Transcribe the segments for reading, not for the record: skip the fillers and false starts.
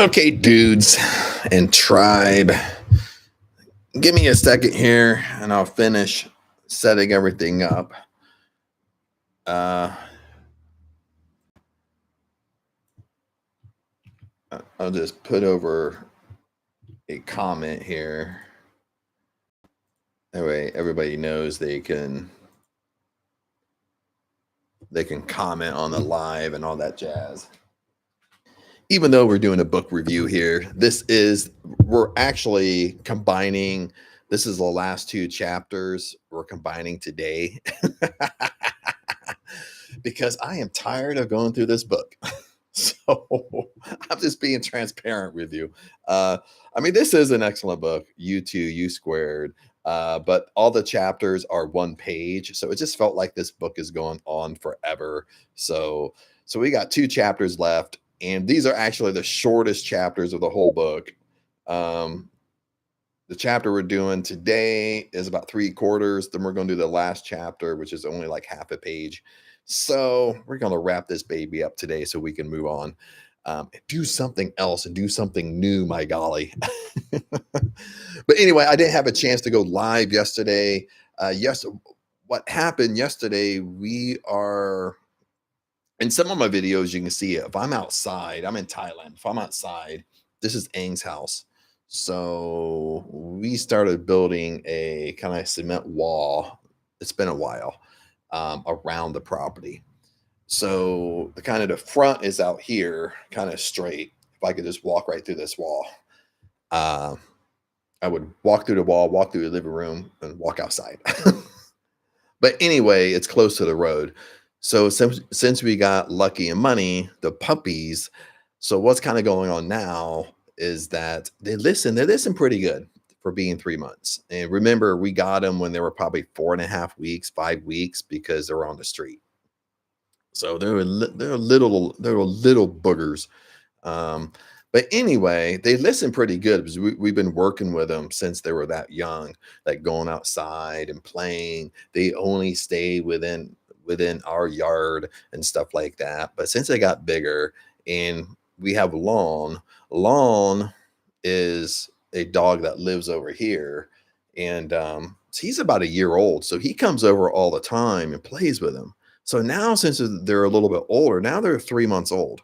Okay, dudes and tribe, give me a second here and I'll finish setting everything up. I'll just put over a comment here. That way everybody knows they can comment on the live and all that jazz. Even though we're doing a book review here, we're actually combining. This is the last two chapters we're combining today because I am tired of going through this book. So I'm just being transparent with you. I mean, this is an excellent book, You² You². But all the chapters are one page. So it just felt like this book is going on forever. So we got two chapters left. And these are actually the shortest chapters of the whole book. The chapter we're doing today is about 3/4. Then we're going to do the last chapter, which is only like half a page. So we're going to wrap this baby up today so we can move on. Do something else and do something new, my golly. But anyway, I didn't have a chance to go live yesterday. What happened yesterday, we are... In some of my videos, you can see it. If I'm outside, I'm in Thailand. If I'm outside, this is Ang's house. So we started building a kind of cement wall. It's been a while around the property. So the front is out here, kind of straight. If I could just walk right through this wall, I would walk through the wall, walk through the living room, and walk outside. But anyway, it's close to the road. So since we got Lucky and Money, the puppies, so what's kind of going on now is that they listen pretty good for being 3 months. And remember, we got them when they were probably 4.5 weeks, 5 weeks, because they were on the street. So they're little boogers. But anyway, they listen pretty good because we've been working with them since they were that young, like going outside and playing. They only stay within our yard and stuff like that. But since they got bigger, and we have Lawn is a dog that lives over here, and he's about a year old, so he comes over all the time and plays with him. So now, since they're a little bit older, now they're 3 months old,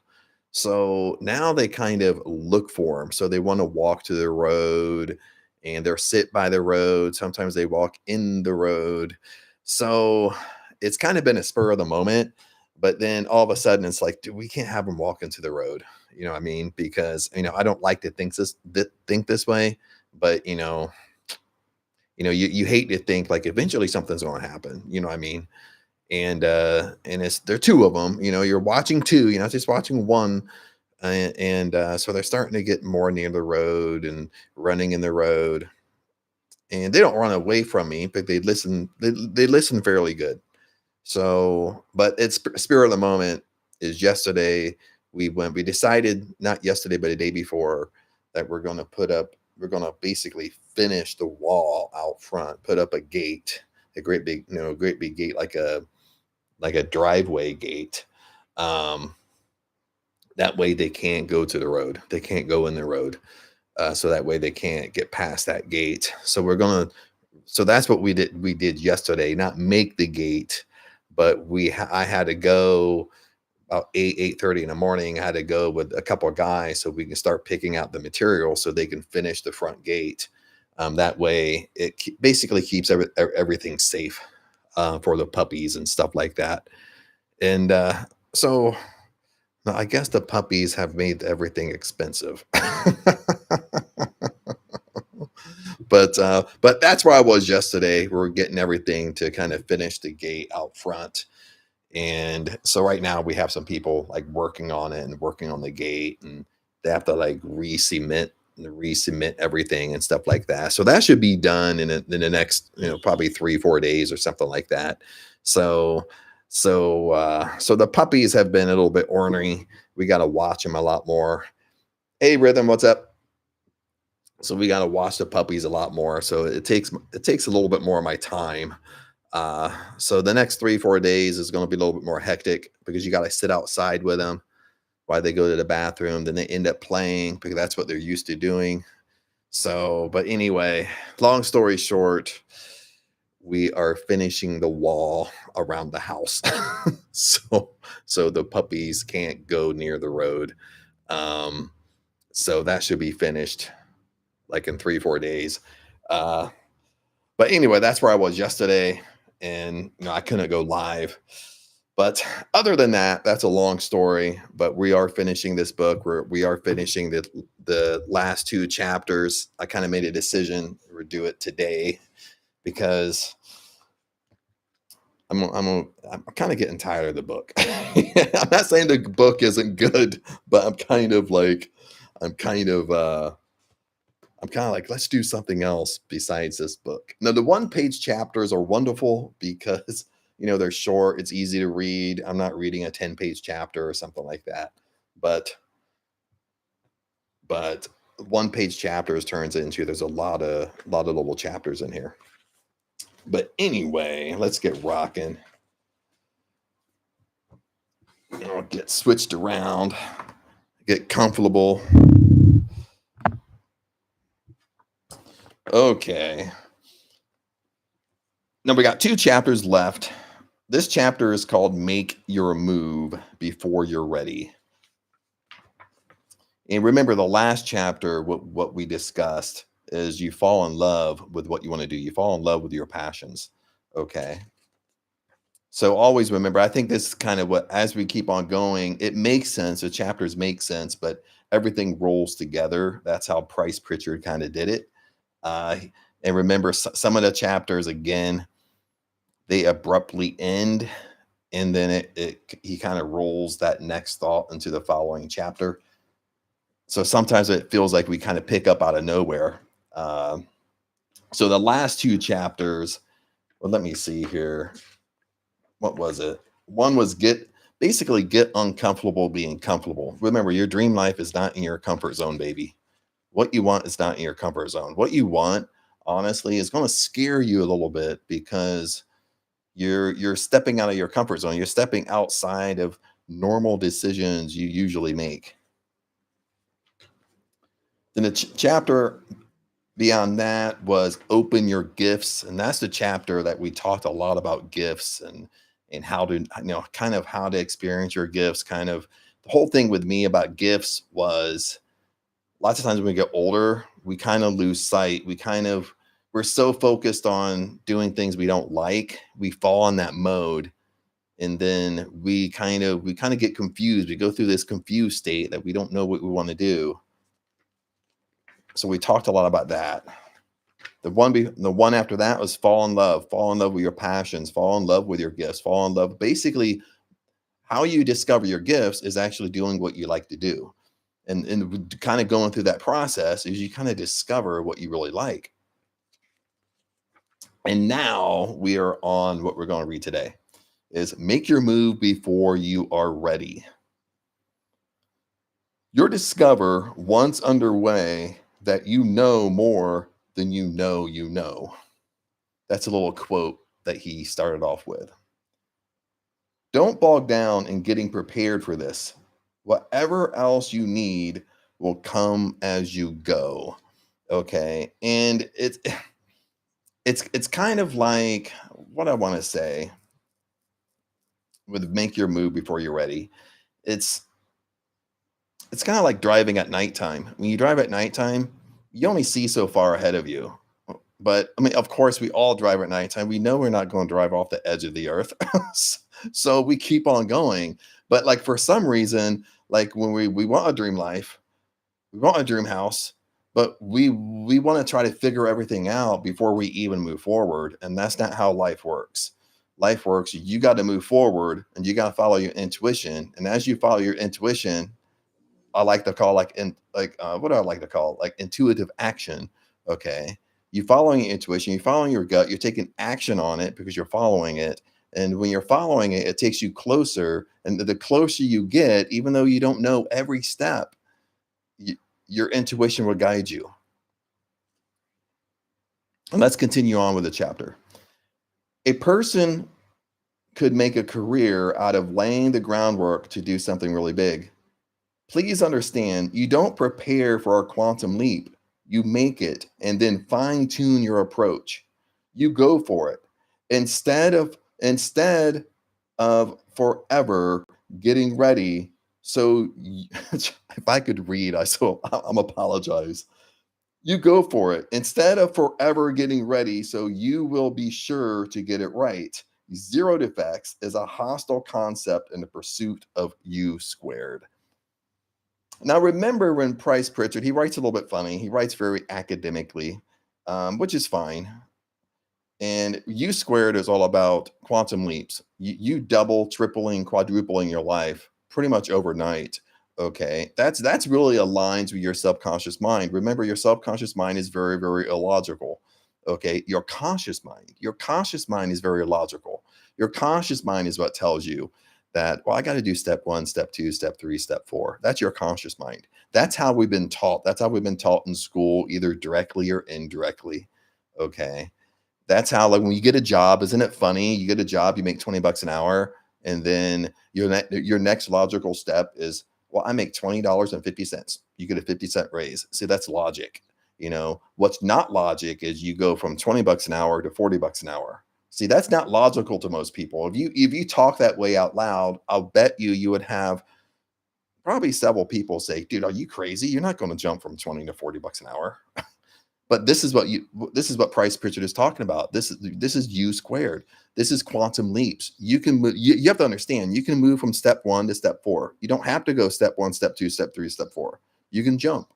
so now they kind of look for him. So they want to walk to the road, and they'll sit by the road. Sometimes they walk in the road. So it's kind of been a spur of the moment, but then all of a sudden it's like, dude, we can't have them walk into the road. You know what I mean? Because, I don't like to think this way, but you hate to think like eventually something's going to happen. You know what I mean? And there are two of them, you're watching two, you're not just watching one. So they're starting to get more near the road and running in the road, and they don't run away from me, but they listen fairly good. So, but it's spirit of the moment is yesterday we decided, not yesterday, but the day before, that we're going to basically finish the wall out front, put up a gate, a great big gate, like a driveway gate. That way they can't go to the road. They can't go in the road. So that way they can't get past that gate. So so that's what we did yesterday, not make the gate, but I had to go about 8:30 in the morning. I had to go with a couple of guys so we can start picking out the material so they can finish the front gate. That way it basically keeps everything safe for the puppies and stuff like that. And so I guess the puppies have made everything expensive. But that's where I was yesterday. We were getting everything to kind of finish the gate out front. And so right now we have some people like working on it and working on the gate, and they have to like re-cement everything and stuff like that. So that should be done in the next, probably 3-4 days or something like that. So the puppies have been a little bit ornery. We got to watch them a lot more. Hey, Rhythm, what's up? So we got to watch the puppies a lot more. So it takes a little bit more of my time. So the next 3-4 days is going to be a little bit more hectic because you got to sit outside with them why they go to the bathroom, then they end up playing because that's what they're used to doing. So, but anyway, long story short, we are finishing the wall around the house. so so the puppies can't go near the road. Um, so that should be finished like in 3 4 days. Uh, but anyway, that's where I was yesterday, and I couldn't go live. But other than that, that's a long story. But we are finishing this book. We are finishing the last 2 chapters. I kind of made a decision to do it today because I'm kind of getting tired of the book. I'm not saying the book isn't good, but I'm kind of like, let's do something else besides this book. Now, the 1 page chapters are wonderful because, they're short, it's easy to read. I'm not reading a 10 page chapter or something like that. But 1 page chapters turns into, there's a lot of little chapters in here. But anyway, let's get rocking. I'll get switched around, get comfortable. Okay. Now we got 2 chapters left. This chapter is called Make Your Move Before You're Ready. And remember, the last chapter, what we discussed is you fall in love with what you want to do. You fall in love with your passions. Okay. So always remember, I think this is kind of what, as we keep on going, it makes sense. The chapters make sense, but everything rolls together. That's how Pritchett kind of did it. And remember, some of the chapters, again, they abruptly end, and then he kind of rolls that next thought into the following chapter. So sometimes it feels like we kind of pick up out of nowhere. So the last 2 chapters, well, let me see here. What was it? One was get uncomfortable being comfortable. Remember, your dream life is not in your comfort zone, baby. What you want is not in your comfort zone. What you want, honestly, is going to scare you a little bit because you're stepping out of your comfort zone. You're stepping outside of normal decisions you usually make. Then the chapter beyond that was open your gifts, and that's the chapter that we talked a lot about gifts and how to kind of how to experience your gifts. Kind of the whole thing with me about gifts was lots of times when we get older, we kind of lose sight. We're so focused on doing things we don't like, we fall in that mode, and then we kind of get confused. We go through this confused state that we don't know what we want to do. So we talked a lot about that. The one after that was fall in love with your passions, fall in love with your gifts, fall in love. Basically, how you discover your gifts is actually doing what you like to do. And kind of going through that process is you kind of discover what you really like. And now we are on what we're going to read today is make your move before you are ready. You'll discover once underway that you know more than you know you know. That's a little quote that he started off with. Don't bog down in getting prepared for this. Whatever else you need will come as you go. Okay. And it's kind of like what I want to say with make your move before you're ready. It's kind of like driving at nighttime. When you drive at nighttime, you only see so far ahead of you. But I mean, of course, we all drive at nighttime. We know we're not going to drive off the edge of the earth. So we keep on going. But like for some reason, like when we want a dream life, we want a dream house, but we want to try to figure everything out before we even move forward. And that's not how life works. Life works, you got to move forward and you got to follow your intuition. And as you follow your intuition, I like to call what do I like to call? Like intuitive action. Okay. You following your intuition, you're following your gut, you're taking action on it because you're following it. And when you're following it, it takes you closer. And the closer you get, even though you don't know every step, your intuition will guide you. And let's continue on with the chapter. A person could make a career out of laying the groundwork to do something really big. Please understand, you don't prepare for a quantum leap. You make it and then fine tune your approach. You go for it instead of forever getting ready. If I could read, I'm apologize. You go for it instead of forever getting ready, so you will be sure to get it right. Zero defects is a hostile concept in the pursuit of U squared. Now, remember when Price Pritchett, he writes a little bit funny. He writes very academically, which is fine. And U squared is all about quantum leaps. You double, tripling, quadrupling your life pretty much overnight. Okay, that's really aligns with your subconscious mind. Remember, your subconscious mind is very, very illogical. Okay, your conscious mind is very logical. Your conscious mind is what tells you that, well, I got to do step one, step two, step three, step four. That's your conscious mind. That's how we've been taught. That's how we've been taught in school, either directly or indirectly. Okay, that's how, like, when you get a job, isn't it funny? You get a job, you make 20 bucks an hour, and then your next logical step is, well, I make $20.50. You get a 50-cent raise. See, that's logic. What's not logic is you go from 20 bucks an hour to 40 bucks an hour. See, that's not logical to most people. If you talk that way out loud, I'll bet you would have probably several people say, dude, are you crazy? You're not going to jump from 20 to 40 bucks an hour. But this is what Price Pritchett is talking about. This is U squared. This is quantum leaps. You have to understand, you can move from step one to step four. You don't have to go step one, step two, step three, step four. You can jump.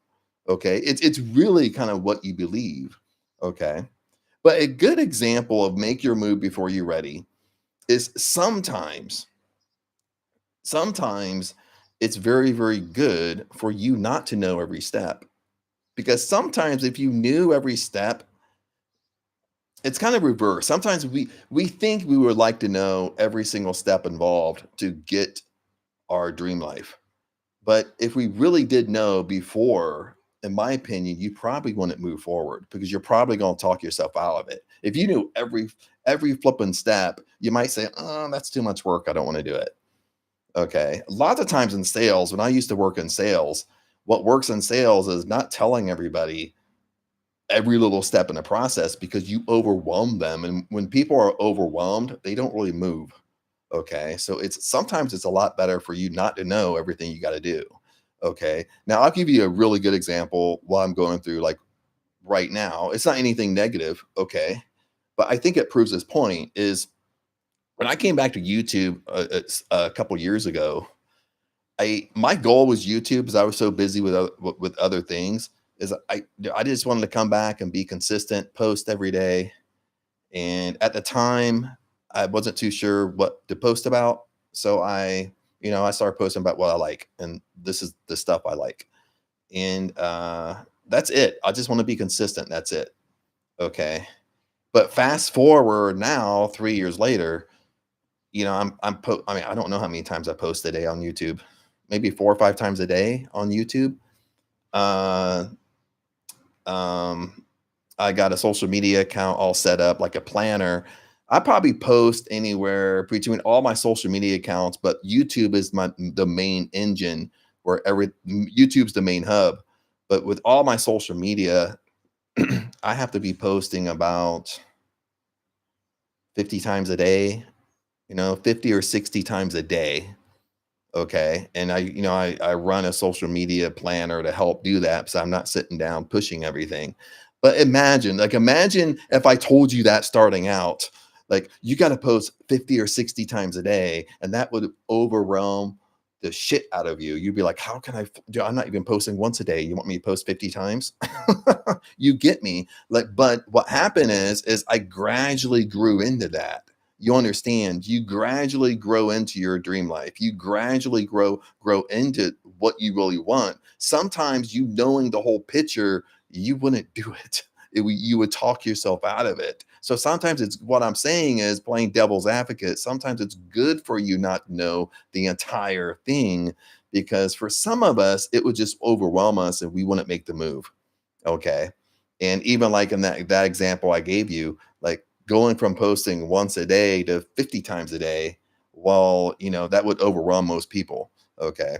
Okay. It's really kind of what you believe. Okay. But a good example of make your move before you're ready is sometimes it's very, very good for you not to know every step. Because sometimes if you knew every step, it's kind of reverse. Sometimes we think we would like to know every single step involved to get our dream life. But if we really did know before, in my opinion, you probably wouldn't move forward because you're probably going to talk yourself out of it. If you knew every flipping step, you might say, "Oh, that's too much work. I don't want to do it." Okay. A lot of times in sales, when I used to work in sales, what works in sales is not telling everybody every little step in the process because you overwhelm them. And when people are overwhelmed, they don't really move. Okay. So it's a lot better for you not to know everything you got to do. Okay. Now I'll give you a really good example while I'm going through, like, right now. It's not anything negative. Okay. But I think it proves this point is when I came back to YouTube a couple years ago, my goal was YouTube because I was so busy with other things. Is I just wanted to come back and be consistent, post every day. And at the time, I wasn't too sure what to post about, so I started posting about what I like, and this is the stuff I like, and that's it. I just want to be consistent. That's it. Okay. But fast forward now, 3 years later, I mean, I don't know how many times I post a day on YouTube, maybe 4 or 5 times a day on YouTube. Uh, um, I got a social media account all set up, like a planner. I probably post anywhere between all my social media accounts, but YouTube is the main engine where YouTube's the main hub. But with all my social media, I have to be posting about 50 times a day, 50 or 60 times a day. Okay. And I run a social media planner to help do that. So I'm not sitting down pushing everything. But imagine if I told you that starting out, like, you got to post 50 or 60 times a day, and that would overwhelm the shit out of you. You'd be like, how can I'm not even posting once a day. You want me to post 50 times? You get me? Like, but what happened is I gradually grew into that. You understand? You gradually grow into your dream life. You gradually grow into what you really want. Sometimes, knowing the whole picture, you wouldn't do it. You would talk yourself out of it. So sometimes it's what I'm saying is playing devil's advocate. Sometimes it's good for you not to know the entire thing, because for some of us, it would just overwhelm us and we wouldn't make the move. Okay. And even like in that example I gave you, like going from posting once a day to 50 times a day, well, that would overwhelm most people. Okay.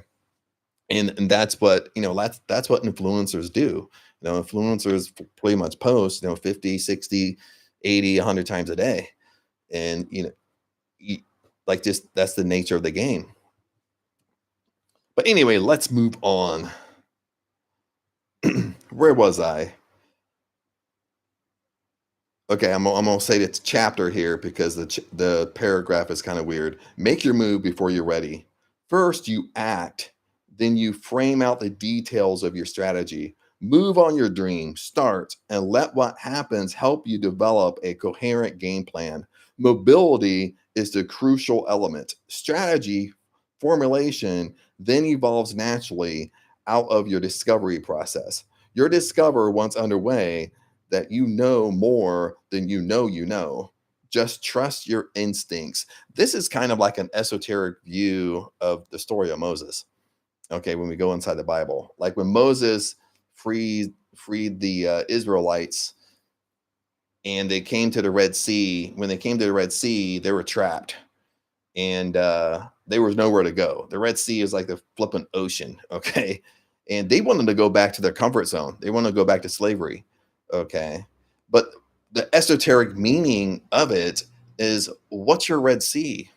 And that's what, that's what influencers do. Influencers pretty much post, 50, 60, 80, 100 times a day. And, you, like, just that's the nature of the game. But anyway, let's move on. Where was I? Okay, I'm gonna say the chapter here because the paragraph is kind of weird. Make your move before you're ready. First, you act, then you frame out the details of your strategy. Move on your dream, start, and let what happens help you develop a coherent game plan. Mobility is the crucial element. Strategy, formulation, then evolves naturally out of your discovery process. Your discover once underway that you know more than you know. Just trust your instincts. This is kind of like an esoteric view of the story of Moses. Okay, when we go inside the Bible, like when Moses freed the Israelites, and they came to the Red Sea. When they came to the Red Sea, they were trapped, and there was nowhere to go. The Red Sea is like the flipping ocean, okay? And they wanted to go back to their comfort zone. They want to go back to slavery, okay? But the esoteric meaning of it is, what's your Red Sea?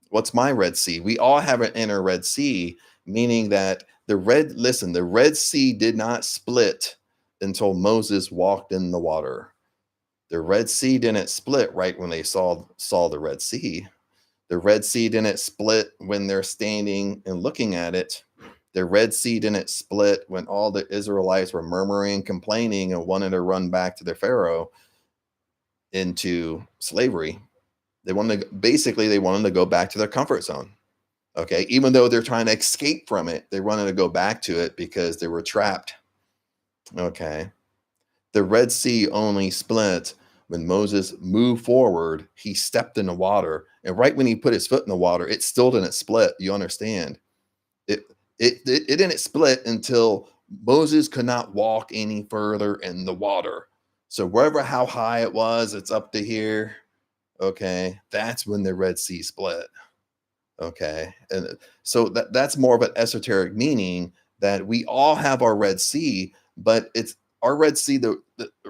What's my Red Sea? We all have an inner Red Sea, meaning that the Red Sea did not split until Moses walked in the water. The Red Sea didn't split right when they saw the Red Sea. The Red Sea didn't split when they're standing and looking at it. The Red Sea didn't split when all the Israelites were murmuring, complaining, and wanted to run back to their Pharaoh into slavery. They wanted to go back to their comfort zone. Okay. Even though they're trying to escape from it, they wanted to go back to it because they were trapped. Okay. The Red Sea only split when Moses moved forward. He stepped in the water, and right when he put his foot in the water, it still didn't split. You understand? It it didn't split until Moses could not walk any further in the water. So wherever how high it was, it's up to here. Okay, that's when the Red Sea split. Okay, and so that's more of an esoteric meaning, that we all have our Red Sea, but it's our Red Sea. The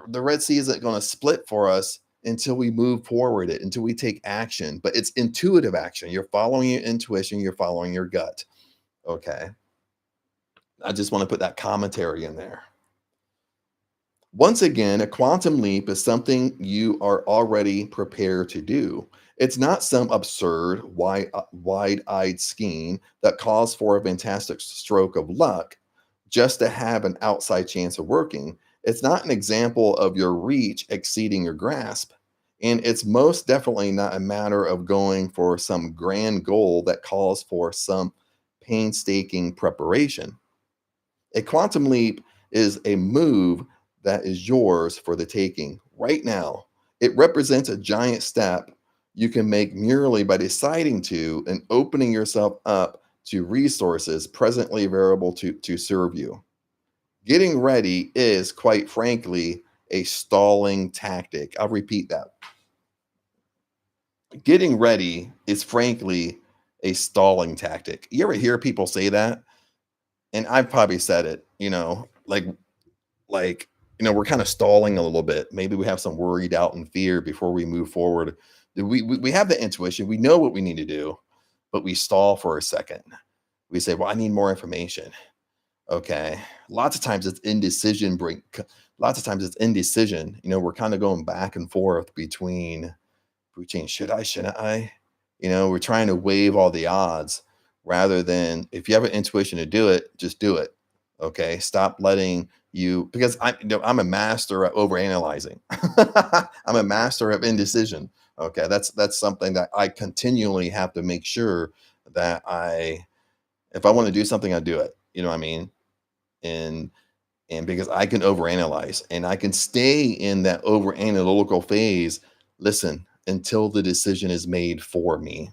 Red Sea isn't going to split for us until we move forward it, until we take action. But it's intuitive action. You're following your intuition. You're following your gut. Okay, I just want to put that commentary in there. Once again, a quantum leap is something you are already prepared to do. It's not some absurd, wide eyed scheme that calls for a fantastic stroke of luck just to have an outside chance of working. It's not an example of your reach exceeding your grasp. And it's most definitely not a matter of going for some grand goal that calls for some painstaking preparation. A quantum leap is a move that is yours for the taking right now. It represents a giant step you can make merely by deciding to and opening yourself up to resources presently available to serve you. Getting ready is, quite frankly, a stalling tactic. I'll repeat that. Getting ready is, frankly, a stalling tactic. You ever hear people say that? And I've probably said it, like we're kind of stalling a little bit. Maybe we have some worry, doubt, and fear before we move forward. We have the intuition, we know what we need to do, but we stall for a second. We say, well, I need more information. Okay, lots of times it's indecision. We're kind of going back and forth between should I, shouldn't I? We're trying to weigh all the odds, rather than, if you have an intuition to do it, just do it. Okay. Stop letting you, because I'm a master at overanalyzing. I'm a master of indecision. Okay. That's something that I continually have to make sure that if I want to do something, I do it. You know what I mean? And because I can overanalyze, and I can stay in that over analytical phase, listen, until the decision is made for me.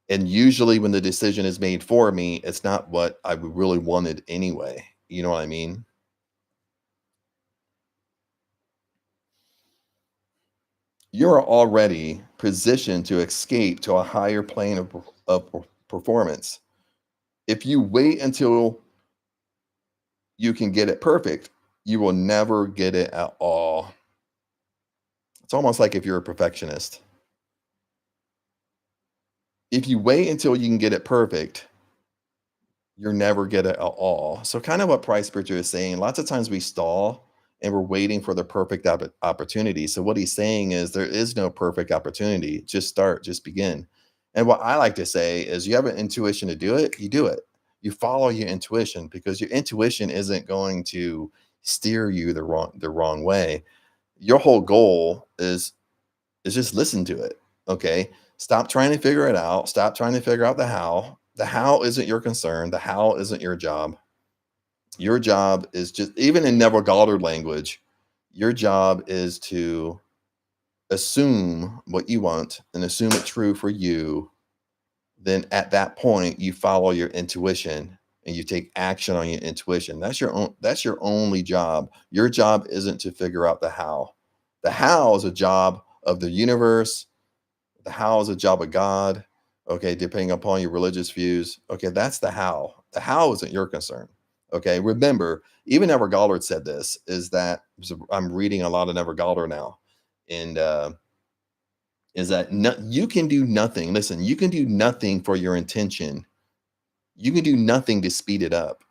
And usually when the decision is made for me, it's not what I really wanted anyway. You know what I mean? You're already positioned to escape to a higher plane of performance. If you wait until you can get it perfect, you will never get it at all. It's almost like if you're a perfectionist. If you wait until you can get it perfect, you're never get it at all. So kind of what Price Pritchett is saying, lots of times we stall and we're waiting for the perfect opportunity. So what he's saying is there is no perfect opportunity. Just start, just begin. And what I like to say is you have an intuition to do it, you do it. You follow your intuition because your intuition isn't going to steer you the wrong way. Your whole goal is just listen to it. Okay. Stop trying to figure it out. Stop trying to figure out the how. The how isn't your concern. The how isn't your job. Your job is just, even in Neville Goddard language, your job is to assume what you want and assume it true for you. Then at that point, you follow your intuition and you take action on your intuition. That's your only job. Your job isn't to figure out the how. The how is a job of the universe. The how is a job of God. Okay, depending upon your religious views. Okay, that's the how. The how isn't your concern. Okay, remember, even Never Goddard said this, is that, so I'm reading a lot of Never Goddard now, and is that you can do nothing. Listen, you can do nothing for your intention. You can do nothing to speed it up.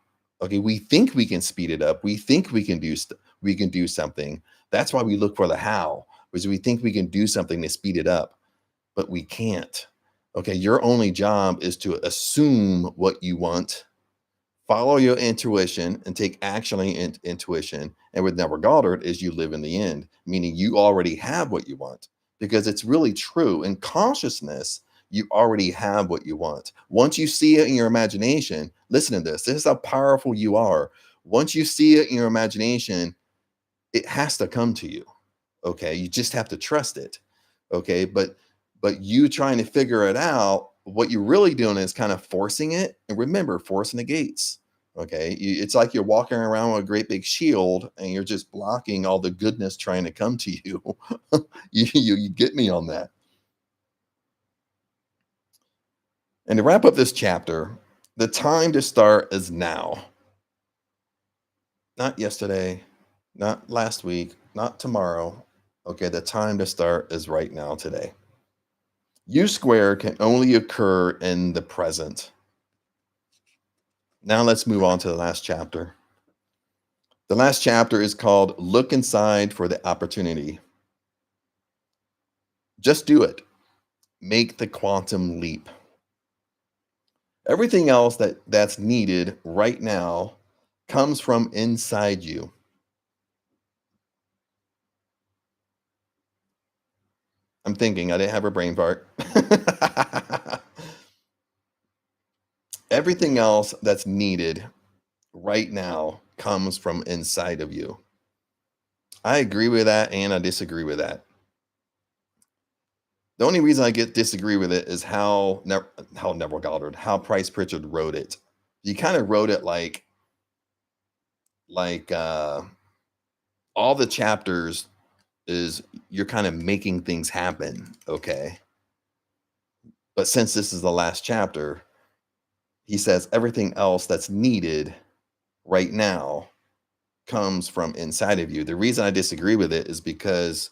Okay, we think we can speed it up. We think we can we can do something. That's why we look for the how, because we think we can do something to speed it up, but we can't. Okay, your only job is to assume what you want, follow your intuition, and take action on your intuition. And with Never Goddard is you live in the end, meaning you already have what you want, because it's really true. In consciousness, you already have what you want. Once you see it in your imagination, listen to this. This is how powerful you are. Once you see it in your imagination, it has to come to you. Okay, you just have to trust it. Okay, but you trying to figure it out, what you're really doing is kind of forcing it. And remember, force negates. Okay, it's like you're walking around with a great big shield and you're just blocking all the goodness trying to come to you. You get me on that. And to wrap up this chapter, the time to start is now. Not yesterday, not last week, not tomorrow. Okay, the time to start is right now, today. U² can only occur in the present. Now let's move on to the last chapter. The last chapter is called Look Inside for the Opportunity. Just do it. Make the quantum leap. Everything else that's needed right now comes from inside you. I'm thinking, I didn't have a brain fart. Everything else that's needed right now comes from inside of you. I agree with that and I disagree with that. The only reason I disagree with it is how Neville Goddard, how Price Pritchett wrote it. He kind of wrote it like all the chapters is you're kind of making things happen, okay? But since this is the last chapter, he says everything else that's needed right now comes from inside of you. The reason I disagree with it is because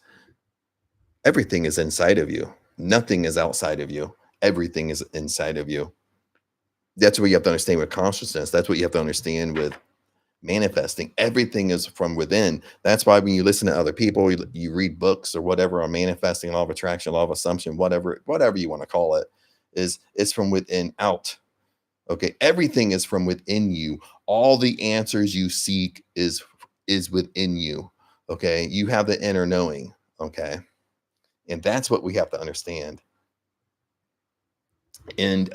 everything is inside of you. Nothing is outside of you. Everything is inside of you. That's what you have to understand with consciousness. That's what you have to understand with manifesting. Everything is from within. That's why when you listen to other people, you read books or whatever on manifesting, law of attraction, law of assumption, whatever you want to call it, it's from within out. Okay, everything is from within you. All the answers you seek is within you. Okay, you have the inner knowing. Okay, and that's what we have to understand. And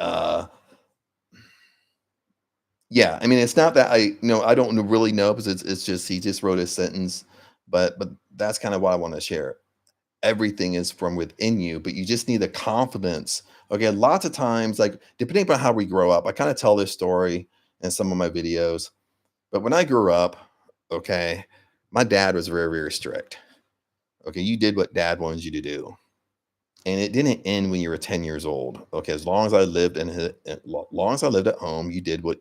yeah, I mean, it's not that I don't really know, because it's just he just wrote a sentence, but that's kind of what I want to share. Everything is from within you, but you just need the confidence. Okay, lots of times, like depending upon how we grow up, I kind of tell this story in some of my videos. But when I grew up, okay, my dad was very, very strict. Okay, you did what dad wanted you to do. and it didn't end when you were 10 years old. Okay, as long as I lived long as I lived at home, you did what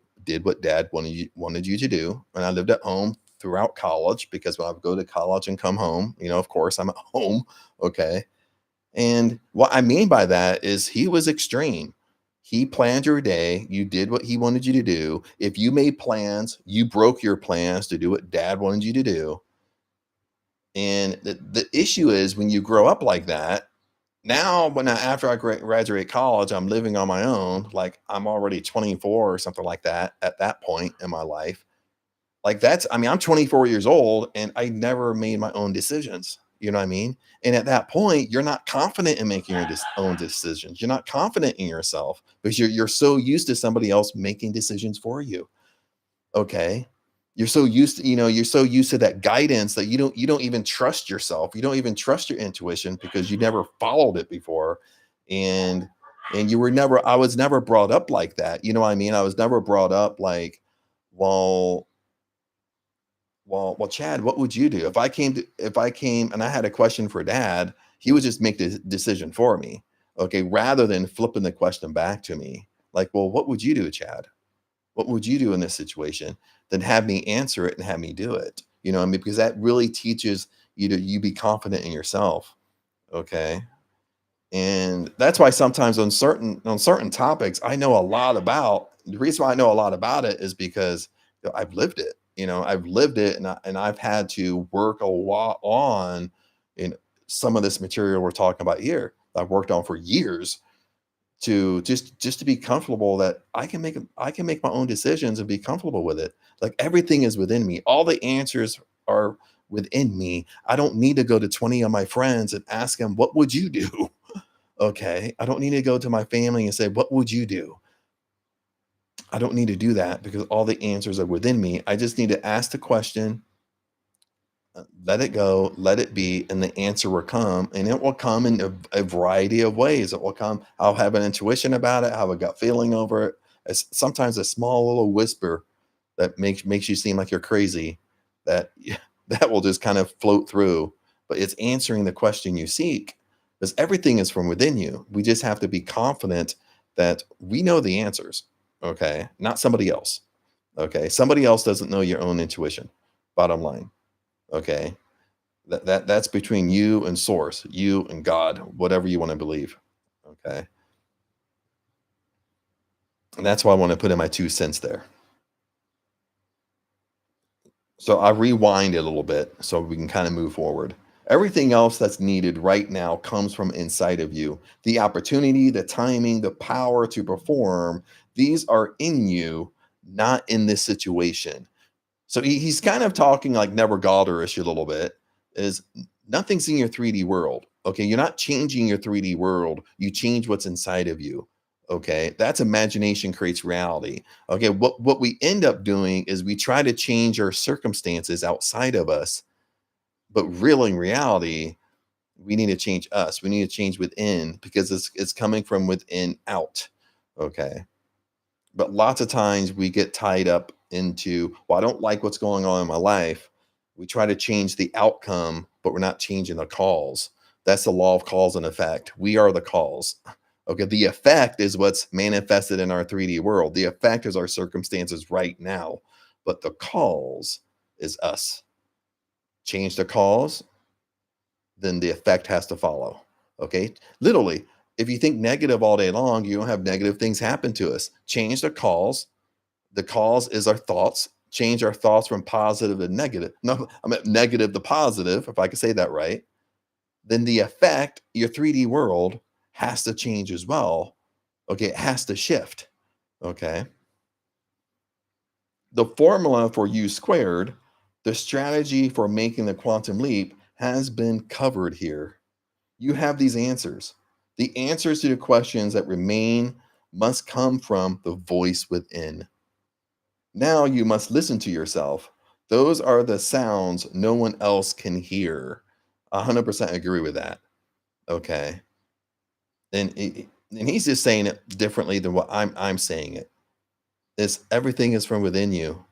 dad wanted you to do. And I lived at home throughout college because when I would go to college and come home, of course I'm at home. Okay. And what I mean by that is he was extreme. He planned your day. You did what he wanted you to do. If you made plans, you broke your plans to do what dad wanted you to do. And the issue is when you grow up like that, now after I graduate college, I'm living on my own. Like I'm already 24 or something like that at that point in my life. Like I'm 24 years old and I never made my own decisions. You know what I mean? And at that point, you're not confident in making your own decisions. You're not confident in yourself because you're so used to somebody else making decisions for you. Okay. You're so used to that guidance that you don't even trust yourself. You don't even trust your intuition because you never followed it before. And I was never brought up like that. You know what I mean? I was never brought up like, well, well, Chad, what would you do if I came and I had a question for dad? He would just make the decision for me. Okay, rather than flipping the question back to me. Like, well, what would you do, Chad? What would you do in this situation? Then have me answer it and have me do it. You know what I mean? Because that really teaches you to you be confident in yourself. Okay. And that's why sometimes on certain topics, I know a lot about the reason why I know a lot about it is because I've lived it. I've lived it and I've had to work a lot on in some of this material we're talking about here. I've worked on for years to just to be comfortable that I can make my own decisions and be comfortable with it. Like everything is within me. All the answers are within me. I don't need to go to 20 of my friends and ask them, what would you do? Okay. I don't need to go to my family and say, what would you do? I don't need to do that because all the answers are within me. I just need to ask the question, let it go, let it be, and the answer will come. And it will come in a variety of ways. It will come, I'll have an intuition about it, have a gut feeling over it. It's sometimes a small little whisper that makes you seem like you're crazy that that will just kind of float through. But it's answering the question you seek because everything is from within you. We just have to be confident that we know the answers. Okay. Not somebody else. Okay. Somebody else doesn't know your own intuition. Bottom line. Okay. That's between you and source, you and God, whatever you want to believe. Okay. And that's why I want to put in my 2 cents there. So I rewind it a little bit so we can kind of move forward. Everything else that's needed right now comes from inside of you. The opportunity, the timing, the power to perform, these are in you, not in this situation. So he's kind of talking like never Goddard-ish a little bit, is nothing's in your 3D world. Okay. You're not changing your 3D world. You change what's inside of you. Okay. That's imagination creates reality. Okay. What we end up doing is we try to change our circumstances outside of us, but real in reality, we need to change us. We need to change within because it's coming from within out. Okay. But lots of times we get tied up into, well, I don't like what's going on in my life. We try to change the outcome, but we're not changing the cause. That's the law of cause and effect. We are the cause. Okay. The effect is what's manifested in our 3D world. The effect is our circumstances right now, but the cause is us. Change the cause, then the effect has to follow. Okay. Literally, if you think negative all day long, you don't have negative things happen to us. Change the cause. The cause is our thoughts. Change our thoughts from positive to negative. No, I mean negative to positive, if I can say that right. Then the effect, your 3D world, has to change as well. Okay. It has to shift. Okay. The formula for U², the strategy for making the quantum leap, has been covered here. You have these answers. The answers to the questions that remain must come from the voice within. Now you must listen to yourself. Those are the sounds no one else can hear. 100% agree with that. Okay. And he's just saying it differently than what I'm saying it. It's everything is from within you.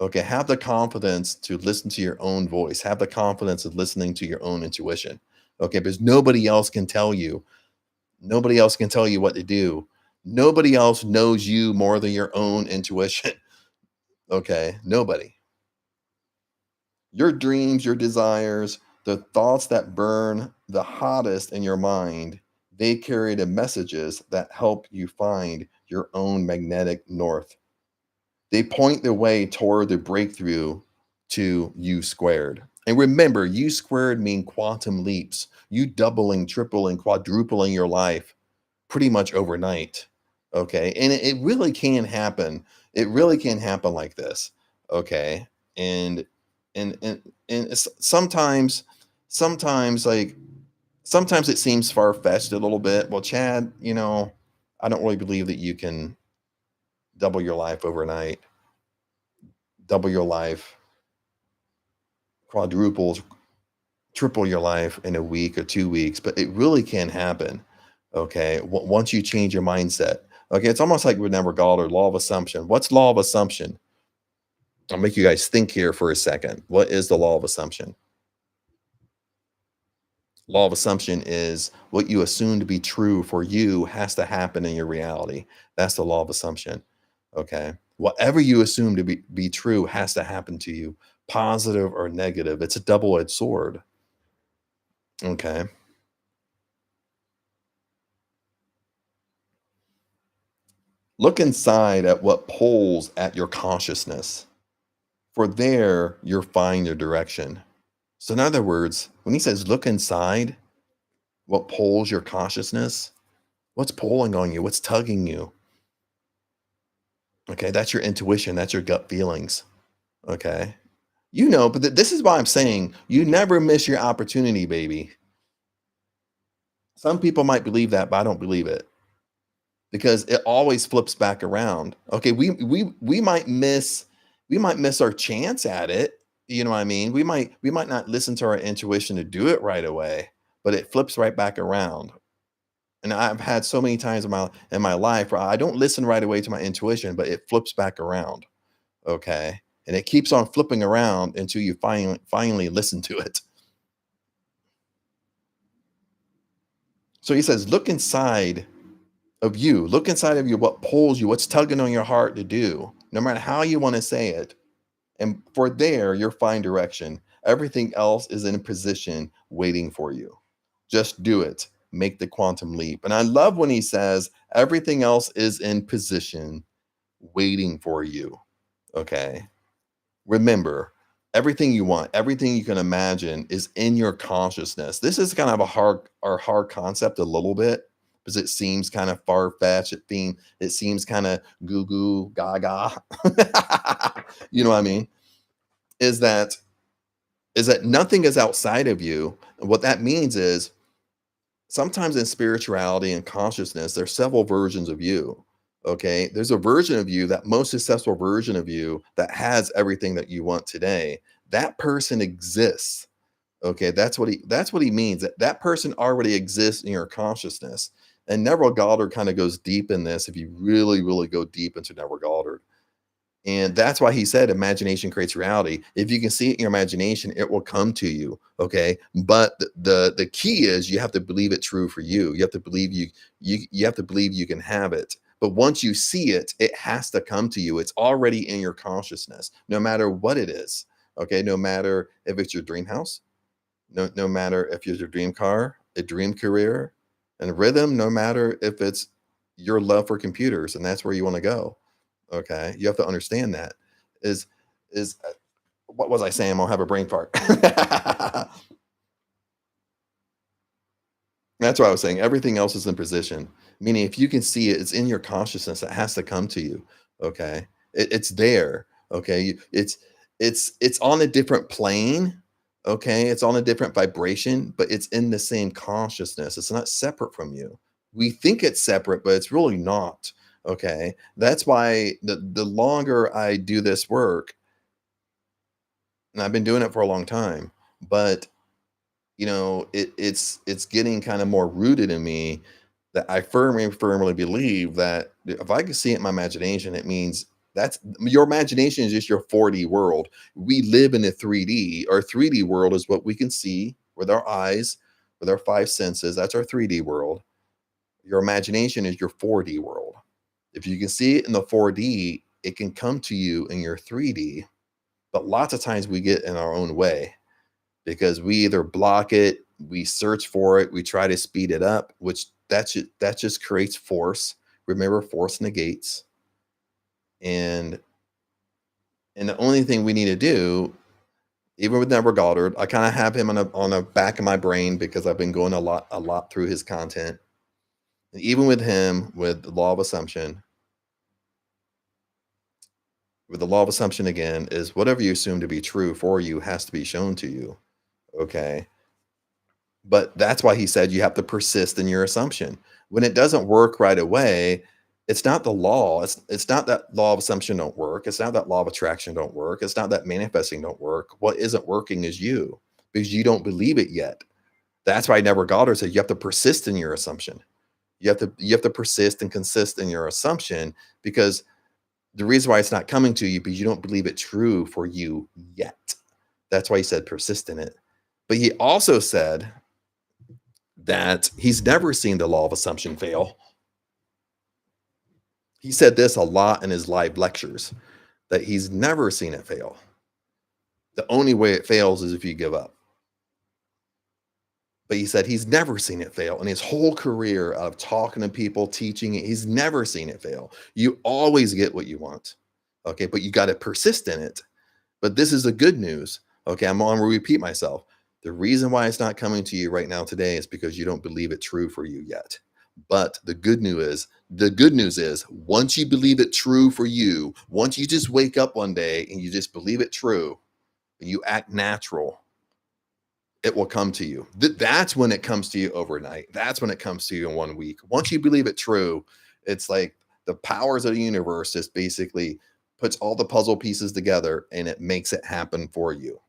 Okay. Have the confidence to listen to your own voice. Have the confidence of listening to your own intuition. Okay. Because nobody else can tell you. Nobody else can tell you what to do. Nobody else knows you more than your own intuition. Okay, nobody. Your dreams, your desires, the thoughts that burn the hottest in your mind, they carry the messages that help you find your own magnetic north. They point the way toward the breakthrough to U squared. And remember, U squared mean quantum leaps, you doubling, tripling, quadrupling your life pretty much overnight. Okay. And it really can happen. It really can happen like this. Okay. And sometimes like sometimes it seems far-fetched a little bit. Well, Chad, I don't really believe that you can double your life overnight, double your life, quadruples, triple your life in a week or 2 weeks, but it really can happen. Okay. Once you change your mindset. Okay. It's almost like with Never Goddard, law of assumption. What's law of assumption? I'll make you guys think here for a second. What is the law of assumption? Law of assumption is what you assume to be true for you has to happen in your reality. That's the law of assumption. Okay. Whatever you assume to be true has to happen to you, positive or negative. It's a double-edged sword. Okay. Look inside at what pulls at your consciousness. For there, you'll find your direction. So, in other words, when he says look inside, what pulls your consciousness, what's pulling on you, what's tugging you? Okay, that's your intuition, that's your gut feelings. Okay. But this is why I'm saying you never miss your opportunity, baby. Some people might believe that, but I don't believe it because it always flips back around. Okay, we might miss our chance at it. You know what I mean? We might not listen to our intuition to do it right away, but it flips right back around. And I've had so many times in my life where I don't listen right away to my intuition, but it flips back around. Okay. And it keeps on flipping around until you finally listen to it. So he says, look inside of you, what pulls you, what's tugging on your heart to do, no matter how you want to say it. And for there, you'll find direction. Everything else is in position waiting for you. Just do it. Make the quantum leap. And I love when he says, everything else is in position waiting for you. Okay. Remember, everything you want, everything you can imagine is in your consciousness. This is kind of a hard concept a little bit because it seems kind of far-fetched. It seems kind of goo goo gaga. You know what I mean? Is that nothing is outside of you. And what that means is sometimes in spirituality and consciousness, there's several versions of you. Okay. There's a version of you, that most successful version of you that has everything that you want today. That person exists. Okay. That's what he means. That person already exists in your consciousness. And Neville Goddard kind of goes deep in this if you really, really go deep into Neville Goddard. And that's why he said imagination creates reality. If you can see it in your imagination, it will come to you. Okay. But the key is you have to believe it true for you. You have to believe you have to believe you can have it. But once you see it, it has to come to you. It's already in your consciousness, no matter what it is. Okay. No matter if it's your dream house, no matter if it's your dream car, a dream career, and rhythm, no matter if it's your love for computers and that's where you want to go. Okay, you have to understand that. Is what was I saying? I'm gonna have a brain fart. That's what I was saying. Everything else is in position. Meaning, if you can see it, it's in your consciousness. It has to come to you. Okay, it's there. Okay, it's on a different plane. Okay, it's on a different vibration, but it's in the same consciousness. It's not separate from you. We think it's separate, but it's really not. Okay, that's why the longer I do this work, and I've been doing it for a long time, but it's getting kind of more rooted in me that I firmly believe that if I can see it in my imagination, it means that's your imagination is just your 4D world. We live in a 3D. Our 3D world is what we can see with our eyes, with our five senses. That's our 3D world. Your imagination is your 4D world. If you can see it in the 4D, it can come to you in your 3D. But lots of times we get in our own way because we either block it, we search for it, we try to speed it up, which that just creates force. Remember, force negates. And the only thing we need to do, even with Neville Goddard, I kind of have him on a back of my brain because I've been going a lot through his content. And even with him, with the law of assumption, again, is whatever you assume to be true for you has to be shown to you. Okay. But that's why he said you have to persist in your assumption. When it doesn't work right away, it's not the law. It's not that law of assumption don't work. It's not that law of attraction don't work. It's not that manifesting don't work. What isn't working is you because you don't believe it yet. That's why Neville Goddard said you have to persist in your assumption. You have to persist and consist in your assumption because the reason why it's not coming to you because you don't believe it true for you yet. That's why he said persist in it. But he also said that he's never seen the law of assumption fail. He said this a lot in his live lectures, that he's never seen it fail. The only way it fails is if you give up. But he said he's never seen it fail in his whole career of talking to people, teaching it. He's never seen it fail. You always get what you want. Okay, but you got to persist in it. But this is the good news. Okay, I'm going to repeat myself. The reason why it's not coming to you right now today is because you don't believe it true for you yet. But the good news is once you believe it true for you, once you just wake up one day and you just believe it true and you act natural, it will come to you. That's when it comes to you overnight. That's when it comes to you in 1 week. Once you believe it true, it's like the powers of the universe just basically puts all the puzzle pieces together and it makes it happen for you.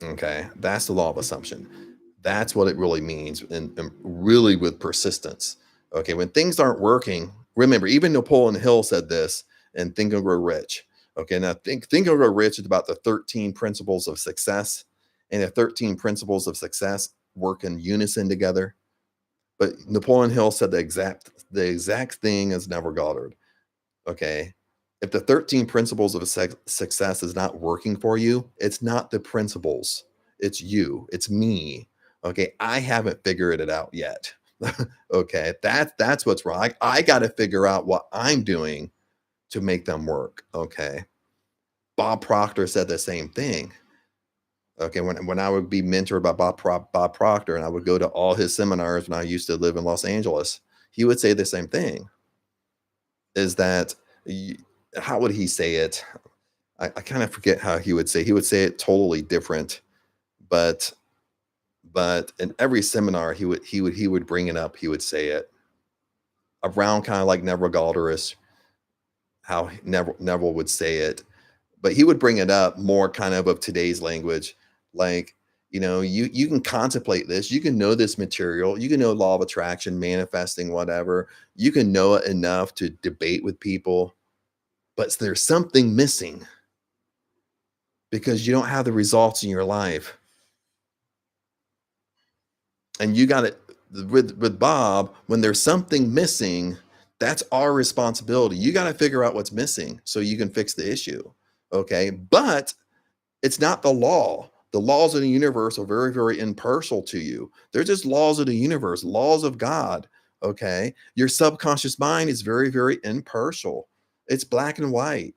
Okay, that's the law of assumption. That's what it really means, and really with persistence. Okay, when things aren't working, remember, even Napoleon Hill said this in Think and Grow Rich. Okay, now Think and Grow Rich is about the 13 principles of success, and the 13 principles of success work in unison together. But Napoleon Hill said the exact thing as Neville Goddard. Okay, if the 13 principles of success is not working for you, it's not the principles. It's you. It's me. Okay, I haven't figured it out yet. Okay, that's what's wrong. I got to figure out what I'm doing to make them work. Okay, Bob Proctor said the same thing. Okay, when I would be mentored by Bob Proctor and I would go to all his seminars when I used to live in Los Angeles, he would say the same thing. Is that how would he say it? I kind of forget how he would say it totally different, but in every seminar he would bring it up. He would say it around kind of like Neville Goddard, how Neville would say it, but he would bring it up more kind of today's language. Like, you can contemplate this, you can know this material, you can know law of attraction, manifesting, whatever. You can know it enough to debate with people, but there's something missing because you don't have the results in your life. And you got it with Bob, when there's something missing, that's our responsibility. You got to figure out what's missing so you can fix the issue. Okay. But it's not the law. The laws of the universe are very, very impartial to you. They're just laws of the universe, laws of God. Okay. Your subconscious mind is very, very impartial. It's black and white.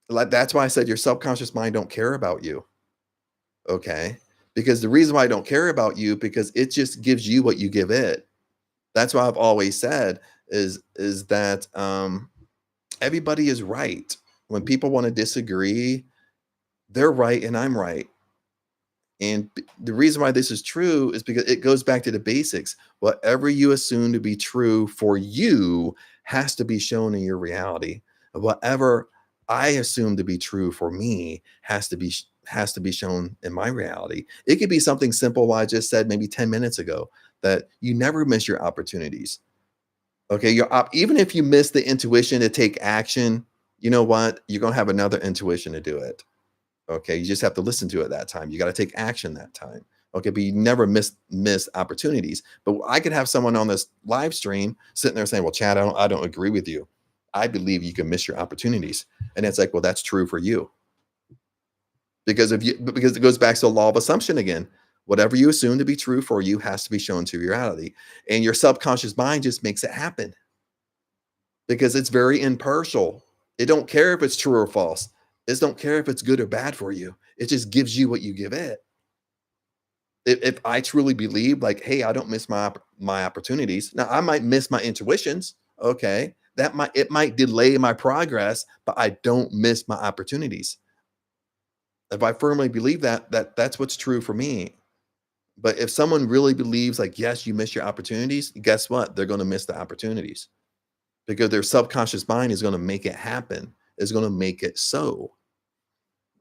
Like, that's why I said your subconscious mind don't care about you. Okay. Because the reason why I don't care about you, because it just gives you what you give it. That's why I've always said is that everybody is right. When people want to disagree, they're right and I'm right. And the reason why this is true is because it goes back to the basics. Whatever you assume to be true for you has to be shown in your reality. Whatever I assume to be true for me has to be shown in my reality. It could be something simple, what I just said maybe 10 minutes ago, that you never miss your opportunities. Okay, even if you miss the intuition to take action, you know what? You're going to have another intuition to do it. Okay, you just have to listen to it that time. You got to take action that time. Okay, but you never miss opportunities. But I could have someone on this live stream sitting there saying, "Well, Chad, I don't agree with you. I believe you can miss your opportunities." And it's like, well, that's true for you. Because it goes back to the law of assumption again. Whatever you assume to be true for you has to be shown to reality. And your subconscious mind just makes it happen because it's very impartial. It don't care if it's true or false. It don't care if it's good or bad for you. It just gives you what you give it. If I truly believe, like, hey, I don't miss my opportunities. Now I might miss my intuitions. Okay, it might delay my progress, but I don't miss my opportunities. If I firmly believe that, that's what's true for me. But if someone really believes, like, yes, you miss your opportunities, guess what? They're going to miss the opportunities because their subconscious mind is going to make it happen. Is going to make it so.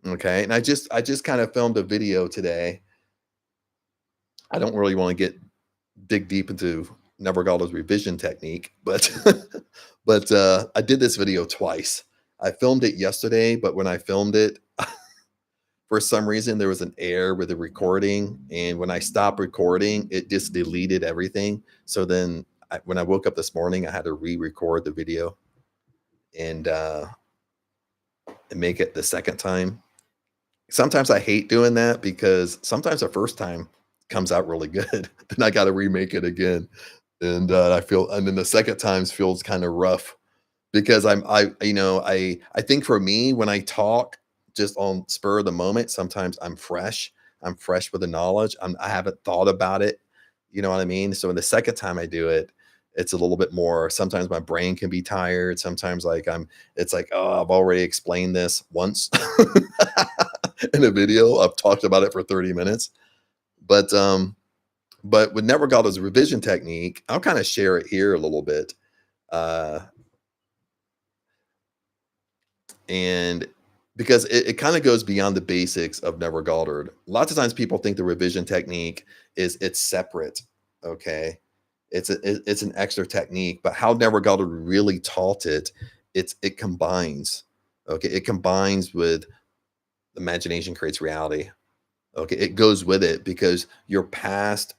Okay, and I just kind of filmed a video today. I don't really want to get dig deep into Nevergalda's revision technique, but I did this video twice. I filmed it yesterday, but when I filmed it, for some reason there was an error with the recording, and when I stopped recording, it just deleted everything. So then, when I woke up this morning, I had to re-record the video and make it the second time. Sometimes I hate doing that because sometimes the first time comes out really good. Then I got to remake it again, and and then the second times feels kind of rough because I think for me when I talk just on spur of the moment, sometimes I'm fresh. I'm fresh with the knowledge. I haven't thought about it. You know what I mean? So the second time I do it, it's a little bit more. Sometimes my brain can be tired. Sometimes it's like, oh, I've already explained this once in a video. I've talked about it for 30 minutes. But with Never Galda's revision technique, I'll kind of share it here a little bit. Uh, and because it kind of goes beyond the basics of Never Galdard. Lots of times people think the revision technique it's separate. Okay. It's an extra technique, but how Never Galdard really taught it, it combines. Okay. It combines with imagination creates reality. Okay, it goes with it because your past,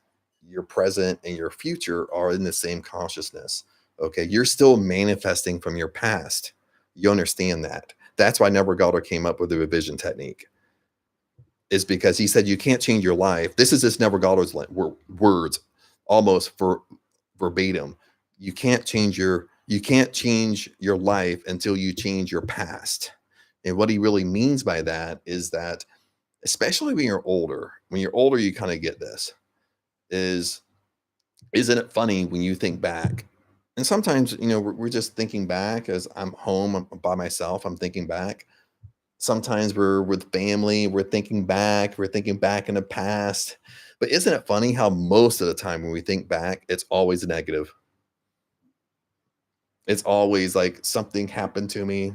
your present, and your future are in the same consciousness. Okay, you're still manifesting from your past. You understand that. That's why Never Galder came up with the revision technique. Is because he said you can't change your life. This is just Never Galder's words, almost for verbatim. You can't change your life until you change your past. And what he really means by that is that especially when you're older. When you're older, you kind of get this. Is isn't it funny when you think back? And sometimes, we're just thinking back as I'm home I'm by myself. I'm thinking back. Sometimes we're with family. We're thinking back in the past. But isn't it funny how most of the time when we think back, it's always negative? It's always like something happened to me,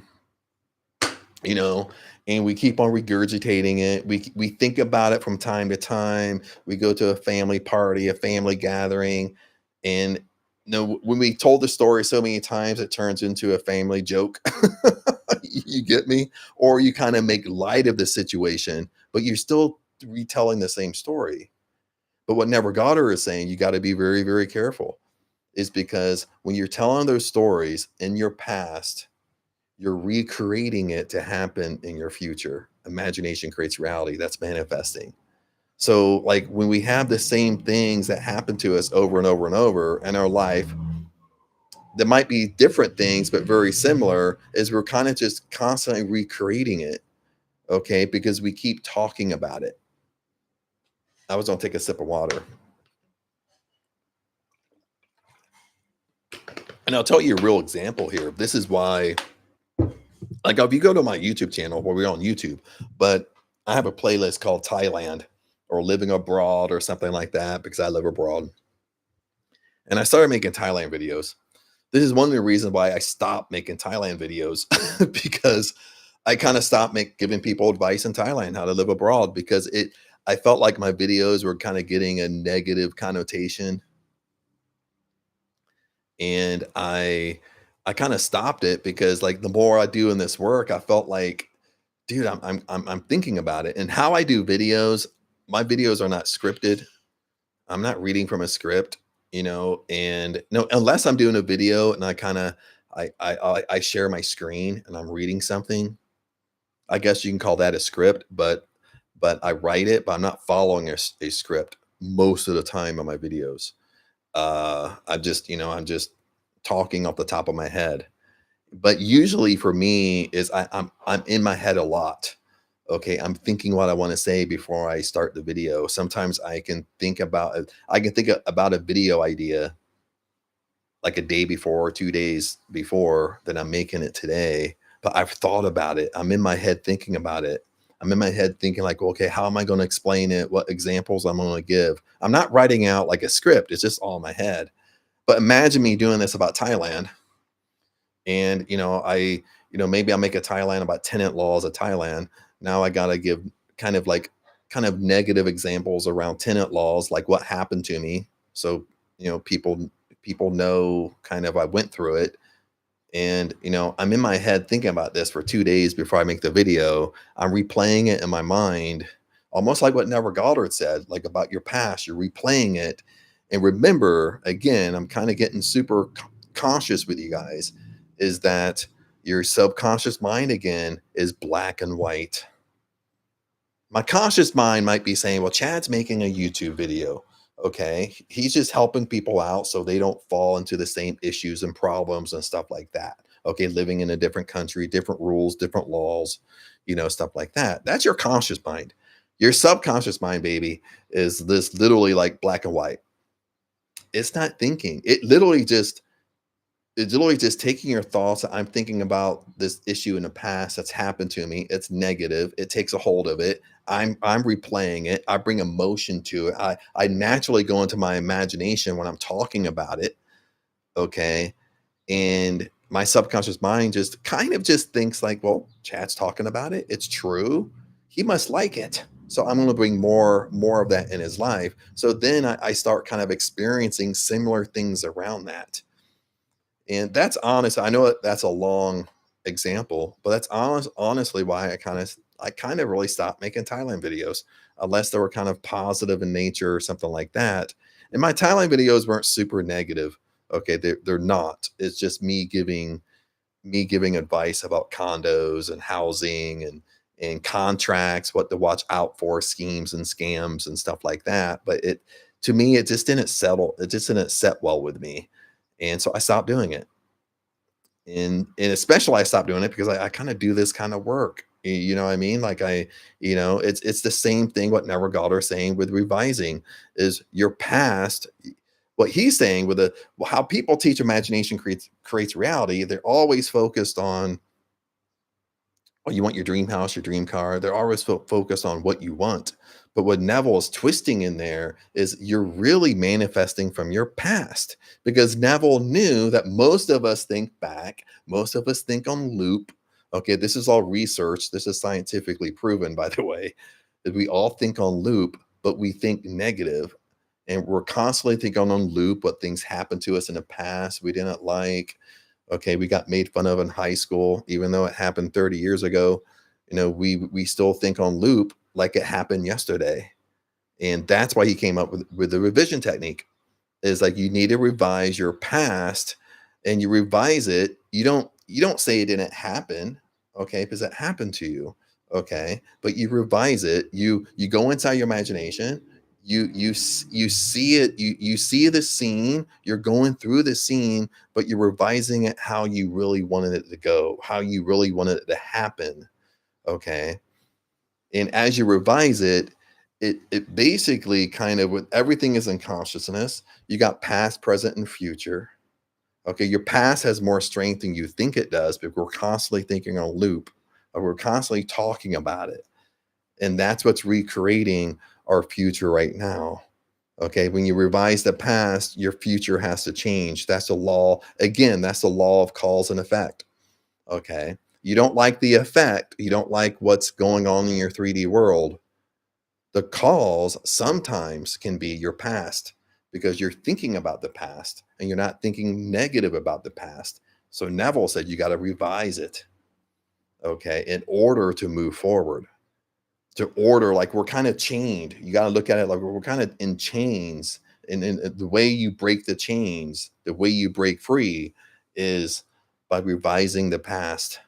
you know and we keep on regurgitating it. We think about it from time to time. We go to a family party, a family gathering, and when we told the story so many times it turns into a family joke. You get me? Or you kind of make light of the situation, but you're still retelling the same story. But what Never Got Her is saying, you got to be very, very careful, is because when you're telling those stories in your past, you're recreating it to happen in your future. Imagination creates reality. That's manifesting. So, like when we have the same things that happen to us over and over and over in our life, that might be different things, but very similar, is we're kind of just constantly recreating it. Okay. Because we keep talking about it. I was going to take a sip of water. And I'll tell you a real example here. This is why, like, if you go to my YouTube channel, where we're on YouTube, but I have a playlist called Thailand or Living Abroad or something like that because I live abroad. And I started making Thailand videos. This is one of the reasons why I stopped making Thailand videos because I kind of stopped giving people advice in Thailand how to live abroad because I felt like my videos were kind of getting a negative connotation, and I kind of stopped it because, like, the more I do in this work, I felt like, dude, I'm thinking about it and how I do videos. my videos are not scripted. I'm not reading from a script, and no, unless I'm doing a video and I kind of I share my screen and I'm reading something. I guess you can call that a script, but I write it, but I'm not following a script most of the time on my videos. I'm just talking off the top of my head. But usually for me is I'm in my head a lot. Okay, I'm thinking what I want to say before I start the video. Sometimes I can think about a video idea like a day before or 2 days before that I'm making it today. But I've thought about it. I'm in my head thinking about it. I'm in my head thinking like, okay, how am I going to explain it? What examples I'm going to give? I'm not writing out like a script. It's just all in my head. But imagine me doing this about Thailand, and maybe I'll make a Thailand about tenant laws of Thailand. Now I got to give kind of like kind of negative examples around tenant laws, like what happened to me. So people know kind of I went through it. And I'm in my head thinking about this for 2 days before I make the video. I'm replaying it in my mind, almost like what Never Goddard said, like about your past. You're replaying it. And remember, again, I'm kind of getting super conscious with you guys, is that your subconscious mind again is black and white. My conscious mind might be saying, well, Chad's making a YouTube video. Okay. He's just helping people out so they don't fall into the same issues and problems and stuff like that. Okay. Living in a different country, different rules, different laws, stuff like that. That's your conscious mind. Your subconscious mind, baby, is this literally like black and white. It's not thinking. It's literally just taking your thoughts. I'm thinking about this issue in the past that's happened to me. It's negative. It takes a hold of it. I'm replaying it. I bring emotion to it. I naturally go into my imagination when I'm talking about it. Okay. And my subconscious mind just kind of just thinks like, well, Chad's talking about it. It's true. He must like it. So I'm going to bring more of that in his life. So then I start kind of experiencing similar things around that. And that's honest. I know that's a long example, but that's honestly why I kind of really stopped making Thailand videos, unless they were kind of positive in nature or something like that. And my Thailand videos weren't super negative. Okay, they're not. It's just me giving advice about condos and housing and contracts, what to watch out for, schemes and scams and stuff like that. But it to me, it just didn't settle. It just didn't set well with me. And so I stopped doing it. And especially I stopped doing it because I kind of do this kind of work. You know what I mean? Like it's the same thing what Never Goddard saying with revising is your past. What he's saying with how people teach imagination creates reality. They're always focused on, oh, you want your dream house, your dream car. They're always focused on what you want. But what Neville is twisting in there is you're really manifesting from your past, because Neville knew that most of us think back, most of us think on loop. Okay, this is all research. This is scientifically proven, by the way, that we all think on loop, but we think negative. And we're constantly thinking on loop what things happened to us in the past we didn't like. Okay, we got made fun of in high school, even though it happened 30 years ago. We still think on loop like it happened yesterday. And that's why he came up with the revision technique. Is like you need to revise your past, and you revise it. You don't say it didn't happen, okay, because it happened to you, okay, but you revise it. You go inside your imagination. You see it. You see the scene. You're going through the scene, but you're revising it how you really wanted it to go, how you really wanted it to happen, okay. And as you revise it, it basically kind of, with everything is in consciousness. You got past, present, and future. Okay, your past has more strength than you think it does, but we're constantly thinking on loop, or we're constantly talking about it. And that's what's recreating our future right now. Okay, when you revise the past, your future has to change. That's the law. Again, that's the law of cause and effect. Okay, you don't like the effect, you don't like what's going on in your 3D world. The cause sometimes can be your past, because you're thinking about the past and you're not thinking negative about the past. So Neville said you got to revise it, okay, in order to move forward, to order, like we're kind of chained. You got to look at it like we're kind of in chains. And the way you break the chains, the way you break free is by revising the past.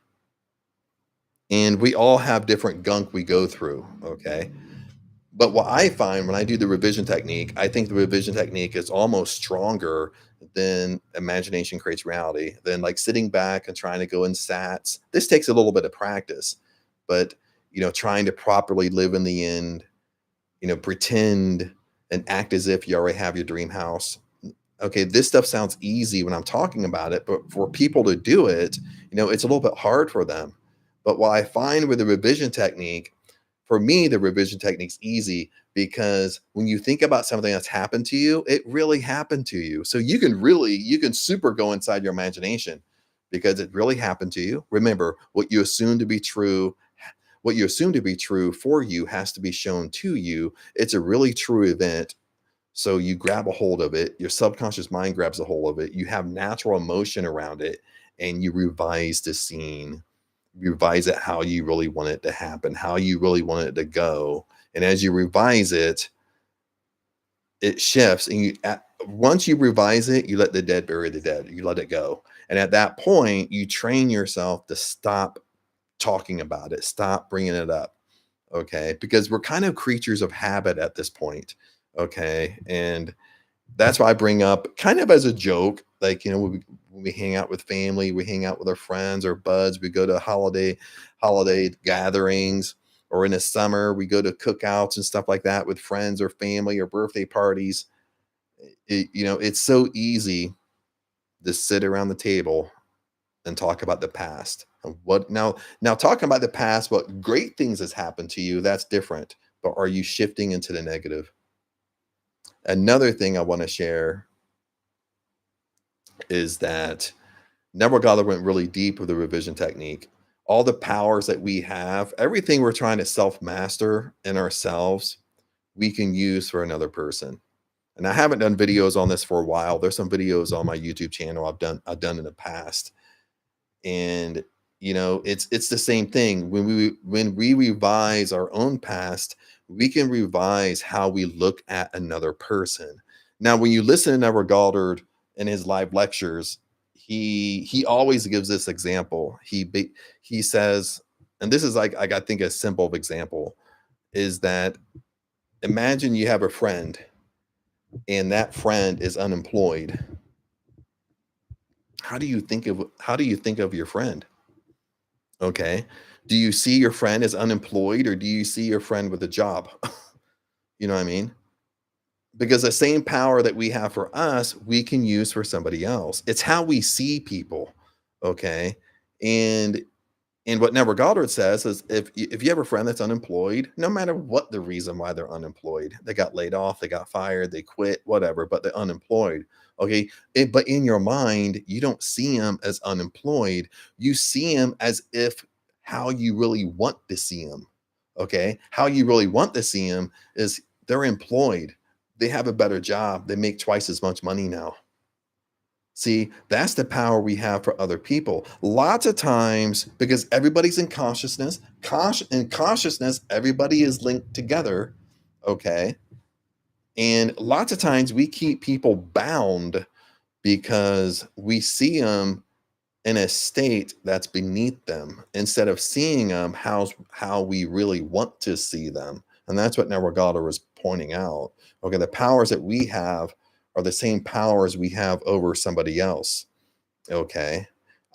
And we all have different gunk we go through. Okay. But what I find when I do the revision technique, I think the revision technique is almost stronger than imagination creates reality, than like sitting back and trying to go in sats. This takes a little bit of practice, but trying to properly live in the end, pretend and act as if you already have your dream house. Okay, this stuff sounds easy when I'm talking about it, but for people to do it, it's a little bit hard for them. But what I find with the revision technique, for me, the revision technique's easy because when you think about something that's happened to you, it really happened to you. So you can super go inside your imagination because it really happened to you. Remember, what you assume to be true for you has to be shown to you. It's a really true event. So you grab a hold of it, your subconscious mind grabs a hold of it, you have natural emotion around it, and you revise the scene, revise it how you really want it to happen, how you really want it to go. And as you revise it, it shifts. And once you revise it, you let the dead bury the dead, you let it go. And at that point, you train yourself to stop talking about it, stop bringing it up. Okay. Because we're kind of creatures of habit at this point. Okay. And that's why I bring up kind of as a joke, like, when we hang out with family, we hang out with our friends or buds, we go to holiday gatherings, or in the summer, we go to cookouts and stuff like that with friends or family or birthday parties. It's so easy to sit around the table and talk about the past. And what now talking about the past, what great things has happened to you, that's different. But are you shifting into the negative? Another thing I want to share is that Neville Goddard went really deep with the revision technique. All the powers that we have, everything we're trying to self master in ourselves, we can use for another person. And I haven't done videos on this for a while. There's some videos on my YouTube channel I've done in the past. And it's the same thing. When we revise our own past, we can revise how we look at another person. Now when you listen to Neville Goddard in his live lectures, he always gives this example. He says, and this is like, I think a simple example is that, imagine you have a friend and that friend is unemployed. How do you think of your friend? Okay. Do you see your friend as unemployed, or do you see your friend with a job? You know what I mean? Because the same power that we have for us, we can use for somebody else. It's how we see people. Okay. And what Neville Goddard says is, if you have a friend that's unemployed, no matter what the reason why they're unemployed, they got laid off, they got fired, they quit, whatever, but they're unemployed. Okay. But in your mind, you don't see them as unemployed. You see them as if how you really want to see them. Okay. How you really want to see them is they're employed. They have a better job. They make twice as much money now. See, that's the power we have for other people. Lots of times, because everybody's in consciousness, in consciousness, everybody is linked together. Okay. And lots of times we keep people bound because we see them in a state that's beneath them instead of seeing them how we really want to see them. And that's what Neville Goddard was pointing out. Okay, the powers that we have are the same powers we have over somebody else. Okay.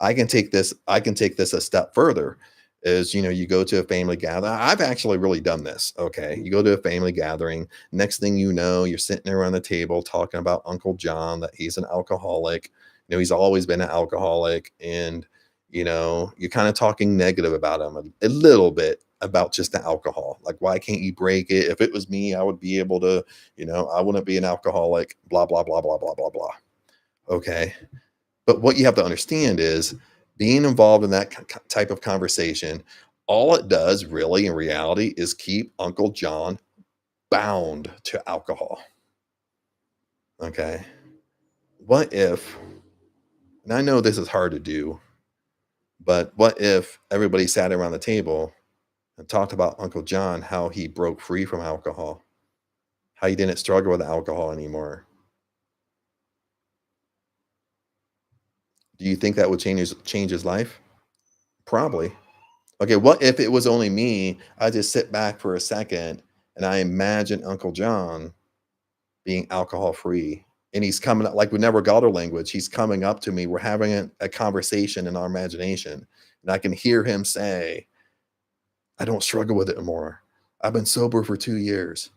I can take this a step further. Is, you go to a family gathering. I've actually really done this. Okay. You go to a family gathering. Next thing you know, you're sitting around the table talking about Uncle John, that he's an alcoholic. He's always been an alcoholic. And, you're kind of talking negative about him a little bit, about just the alcohol. Like, why can't you break it? If it was me, I would be able to, I wouldn't be an alcoholic, blah, blah, blah, blah, blah, blah, blah. Okay. But what you have to understand is, being involved in that type of conversation, all it does really in reality is keep Uncle John bound to alcohol. Okay. What if, and I know this is hard to do, but what if everybody sat around the table and talked about Uncle John, how he broke free from alcohol, how he didn't struggle with alcohol anymore. Do you think that would change his life? Probably. Okay, what if it was only me? I just sit back for a second and I imagine Uncle John being alcohol free. And he's coming up like we never got our language. He's coming up to me. We're having a conversation in our imagination. And I can hear him say, I don't struggle with it anymore. I've been sober for 2 years.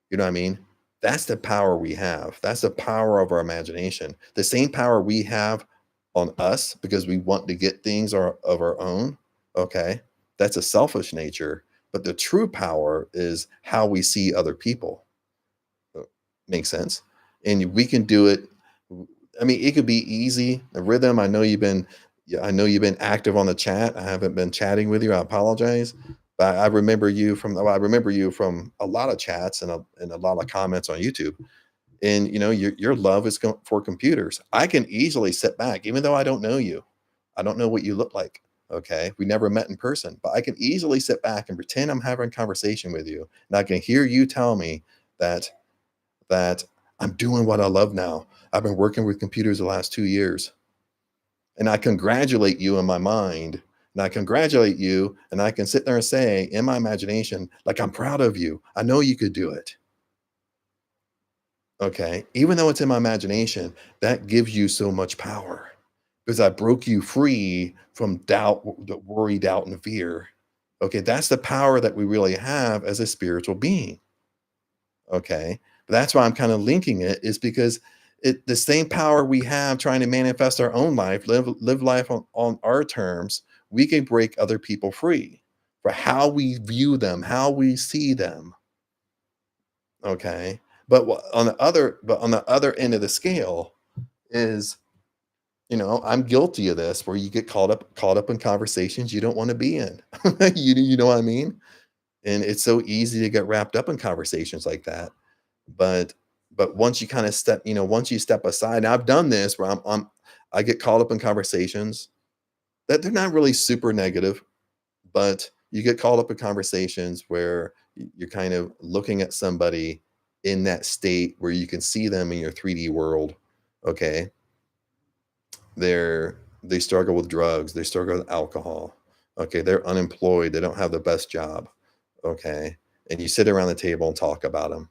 You know what I mean? That's the power we have. That's the power of our imagination. The same power we have on us because we want to get things of our own. Okay. That's a selfish nature. But the true power is how we see other people. Uh, Makes sense. And we can do it. I mean, it could be easy. The rhythm. Yeah, I know you've been active on the chat. I haven't been chatting with you. I apologize. But I remember you from a lot of chats and a lot of comments on YouTube. And your love is for computers. I can easily sit back, even though I don't know you. I don't know what you look like. Okay. We never met in person, but I can easily sit back and pretend I'm having a conversation with you. And I can hear you tell me that that I'm doing what I love now. I've been working with computers the last 2 years. And I congratulate you in my mind. And I congratulate you. And I can sit there and say in my imagination, like, I'm proud of you. I know you could do it. Okay. Even though it's in my imagination, that gives you so much power because I broke you free from doubt, worry, doubt, and fear. Okay. That's the power that we really have as a spiritual being. Okay. That's why I'm kind of linking it is because the same power we have trying to manifest our own life, live life on our terms, we can break other people free for how we view them, how we see them. Okay. On the other end of the scale is, I'm guilty of this where you get caught up in conversations you don't want to be in. You know what I mean? And it's so easy to get wrapped up in conversations like that. But once you kind of once you step aside, and I've done this where I get caught up in conversations that they're not really super negative, but you get caught up in conversations where you're kind of looking at somebody in that state where you can see them in your 3D world. Okay. They struggle with drugs, they struggle with alcohol. Okay. They're unemployed, they don't have the best job. Okay. And you sit around the table and talk about them,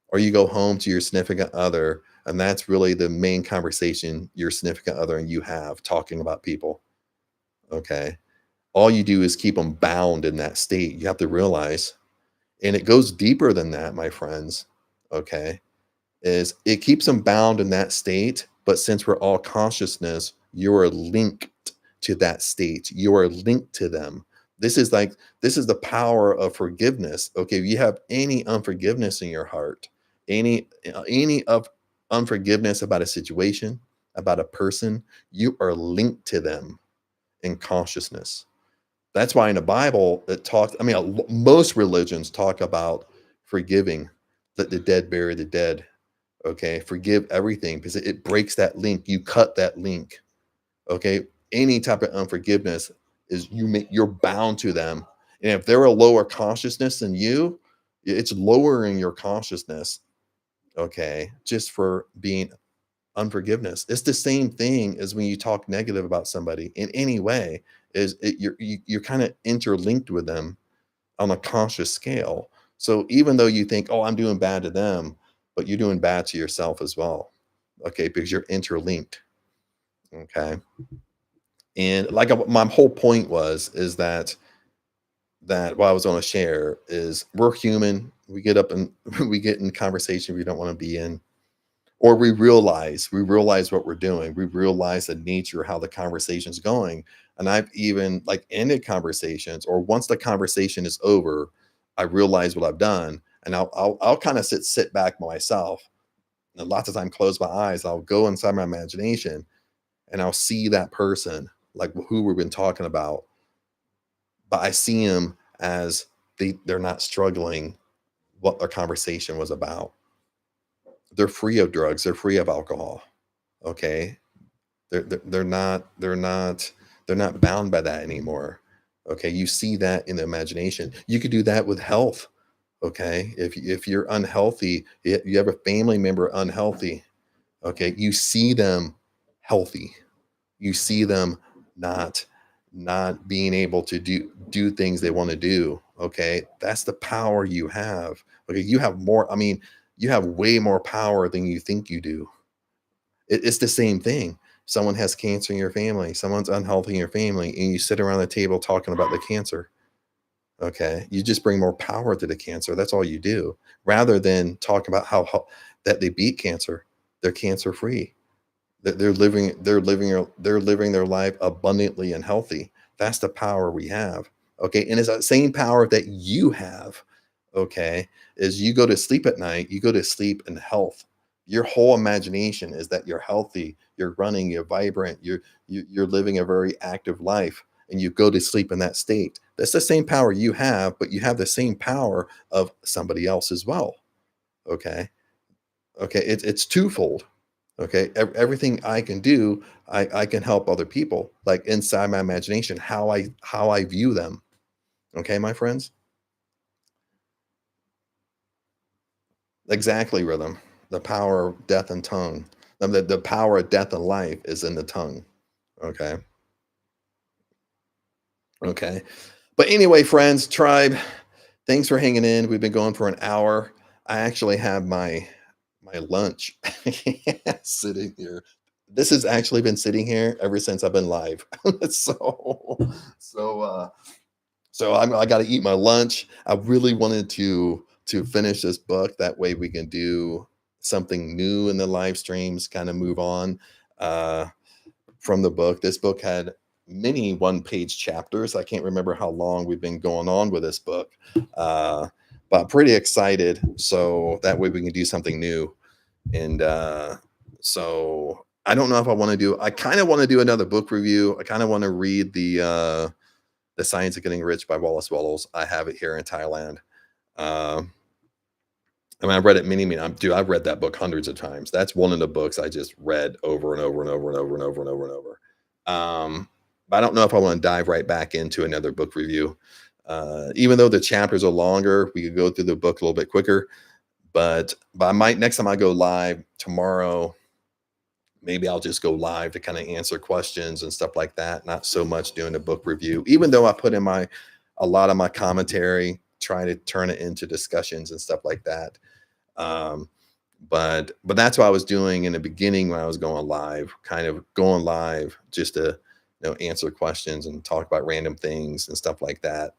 or you go home to your significant other, and that's really the main conversation your significant other and you have talking about people. Okay. All you do is keep them bound in that state. You have to realize, and it goes deeper than that, my friends. Okay. Is it keeps them bound in that state. But since we're all consciousness, you are linked to that state. You are linked to them. This is the power of forgiveness. Okay. If you have any unforgiveness in your heart, any of unforgiveness about a situation, about a person, you are linked to them in consciousness. That's why in the Bible it talks. I mean, most religions talk about forgiving, let the dead bury the dead. Okay, forgive everything because it breaks that link. You cut that link. Okay, any type of unforgiveness is you're bound to them, and if they're a lower consciousness than you, it's lowering your consciousness. Okay, just for being unforgiveness. It's the same thing as when you talk negative about somebody in any way. You're kind of interlinked with them on a conscious scale. So even though you think, oh, I'm doing bad to them, but you're doing bad to yourself as well. Okay, because you're interlinked. Okay, and like my whole point was is that what I was going to share is we're human. We get up and we get in conversation we don't want to be in, or we realize what we're doing. We realize the nature of how the conversation's going. And I've even like ended conversations, or once the conversation is over, I realize what I've done, and I'll kind of sit back myself, and lots of time close my eyes. I'll go inside my imagination, and I'll see that person like who we've been talking about, but I see them as they're not struggling. What our conversation was about. They're free of drugs. They're free of alcohol. Okay, they're not bound by that anymore. Okay, you see that in the imagination. You could do that with health. Okay, if you're unhealthy, you have a family member unhealthy. Okay, you see them healthy. You see them not not being able to do things they want to do. Okay, that's the power you have. Okay, you have more. I mean, you have way more power than you think you do. It's the same thing. Someone has cancer in your family, someone's unhealthy in your family, and you sit around the table talking about the cancer. Okay, you just bring more power to the cancer. That's all you do, rather than talk about that they beat cancer. They're cancer free. They're living their life abundantly and healthy. That's the power we have. Okay, and it's that same power that you have. Okay, is you go to sleep at night, you go to sleep in health. Your whole imagination is that you're healthy, you're running, you're vibrant, you're living a very active life, and you go to sleep in that state. That's the same power you have, but you have the same power of somebody else as well. Okay, okay, it's twofold. Okay, everything I can do, I can help other people, like inside my imagination, how I view them. Okay, my friends. Exactly, rhythm. The power of death and tongue. The power of death and life is in the tongue. Okay. Okay. But anyway, friends, tribe, thanks for hanging in. We've been going for an hour. I actually have my lunch sitting here. This has actually been sitting here ever since I've been live. so so I got to eat my lunch. I really wanted to finish this book. That way we can do something new in the live streams, kind of move on uh, from the book. This book had many one-page chapters. I can't remember how long we've been going on with this book, uh, but I'm pretty excited. So that way we can do something new. And so I don't know if I want to do. I kind of want to do another book review. I kind of want to read the Science of Getting Rich by Wallace Wattles. I have it here in Thailand. Um, I mean, I've read it dude, I've read that book hundreds of times. That's one of the books I just read over and over and over and over and over and over and over. But I don't know if I want to dive right back into another book review. Even though the chapters are longer, we could go through the book a little bit quicker. But I might next time I go live tomorrow, maybe I'll just go live to kind of answer questions and stuff like that. Not so much doing a book review, even though I put in a lot of my commentary, trying to turn it into discussions and stuff like that. Um, but that's what I was doing in the beginning when I was going live, kind of going live just to answer questions and talk about random things and stuff like that.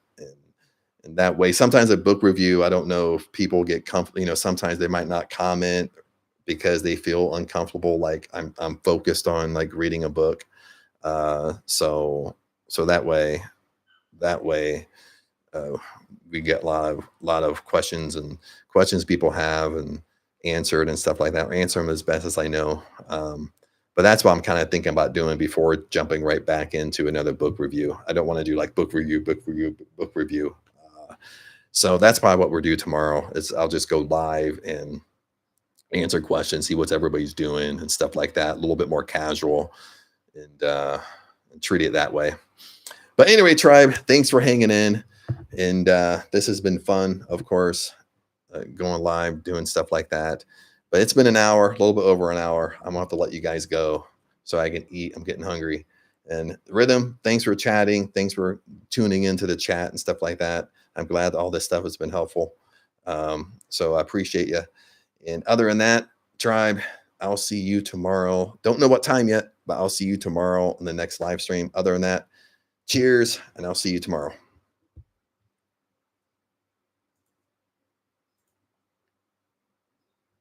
And that way, sometimes a book review, I don't know if people get comfortable. Sometimes they might not comment because they feel uncomfortable. Like I'm focused on like reading a book. So that way uh, we get a lot of questions people have and answered and stuff like that. Or answer them as best as I know. But that's what I'm kind of thinking about doing before jumping right back into another book review. I don't want to do like book review. So that's probably what we'll do tomorrow. Is I'll just go live and answer questions, see what everybody's doing and stuff like that. A little bit more casual and treat it that way. But anyway, tribe, thanks for hanging in. And this has been fun, of course, going live, doing stuff like that. But it's been an hour, a little bit over an hour. I'm gonna have to let you guys go so I can eat. I'm getting hungry. And Rhythm, thanks for chatting. Thanks for tuning into the chat and stuff like that. I'm glad all this stuff has been helpful. So I appreciate you. And other than that, tribe, I'll see you tomorrow. Don't know what time yet, but I'll see you tomorrow on the next live stream. Other than that, cheers, and I'll see you tomorrow.